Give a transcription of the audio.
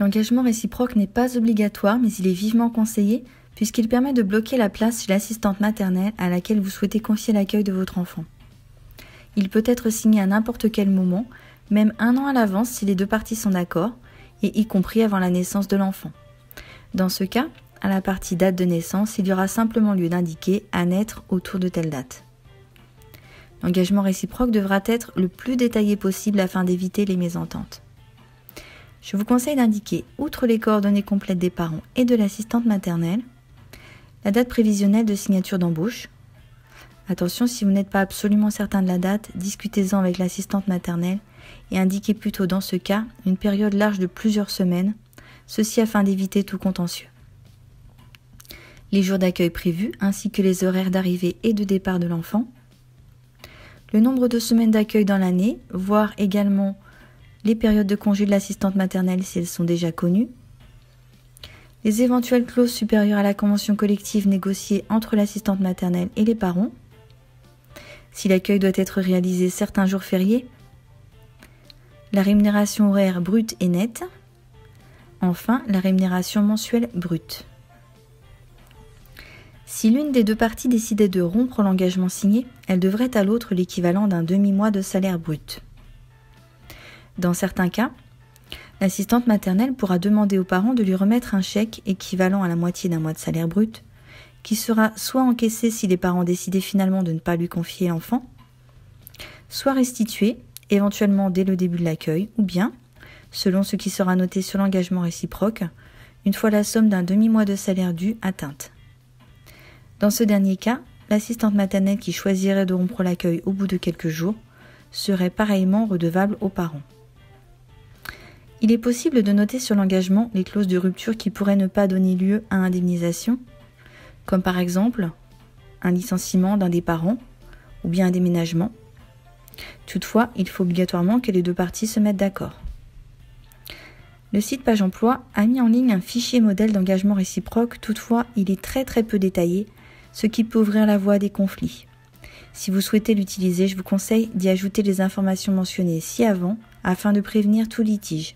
L'engagement réciproque n'est pas obligatoire, mais il est vivement conseillé puisqu'il permet de bloquer la place chez l'assistante maternelle à laquelle vous souhaitez confier l'accueil de votre enfant. Il peut être signé à n'importe quel moment, même 1 an à l'avance si les deux parties sont d'accord, et y compris avant la naissance de l'enfant. Dans ce cas, à la partie date de naissance, il y aura simplement lieu d'indiquer « à naître autour de telle date ». L'engagement réciproque devra être le plus détaillé possible afin d'éviter les mésententes. Je vous conseille d'indiquer, outre les coordonnées complètes des parents et de l'assistante maternelle, la date prévisionnelle de signature d'embauche. Attention, si vous n'êtes pas absolument certain de la date, discutez-en avec l'assistante maternelle et indiquez plutôt dans ce cas une période large de plusieurs semaines, ceci afin d'éviter tout contentieux. Les jours d'accueil prévus ainsi que les horaires d'arrivée et de départ de l'enfant, le nombre de semaines d'accueil dans l'année, voire également les périodes de congé de l'assistante maternelle si elles sont déjà connues, les éventuelles clauses supérieures à la convention collective négociée entre l'assistante maternelle et les parents, si l'accueil doit être réalisé certains jours fériés, la rémunération horaire brute et nette, enfin la rémunération mensuelle brute. Si l'une des deux parties décidait de rompre l'engagement signé, elle devrait à l'autre l'équivalent d'un demi-mois de salaire brut. Dans certains cas, l'assistante maternelle pourra demander aux parents de lui remettre un chèque équivalent à la moitié d'un mois de salaire brut, qui sera soit encaissé si les parents décidaient finalement de ne pas lui confier l'enfant, soit restitué, éventuellement dès le début de l'accueil, ou bien, selon ce qui sera noté sur l'engagement réciproque, une fois la somme d'un demi-mois de salaire dû atteinte. Dans ce dernier cas, l'assistante maternelle qui choisirait de rompre l'accueil au bout de quelques jours serait pareillement redevable aux parents. Il est possible de noter sur l'engagement les clauses de rupture qui pourraient ne pas donner lieu à indemnisation, comme par exemple un licenciement d'un des parents ou bien un déménagement. Toutefois, il faut obligatoirement que les deux parties se mettent d'accord. Le site Page Emploi a mis en ligne un fichier modèle d'engagement réciproque, toutefois il est très peu détaillé, ce qui peut ouvrir la voie à des conflits. Si vous souhaitez l'utiliser, je vous conseille d'y ajouter les informations mentionnées ci-avant afin de prévenir tout litige.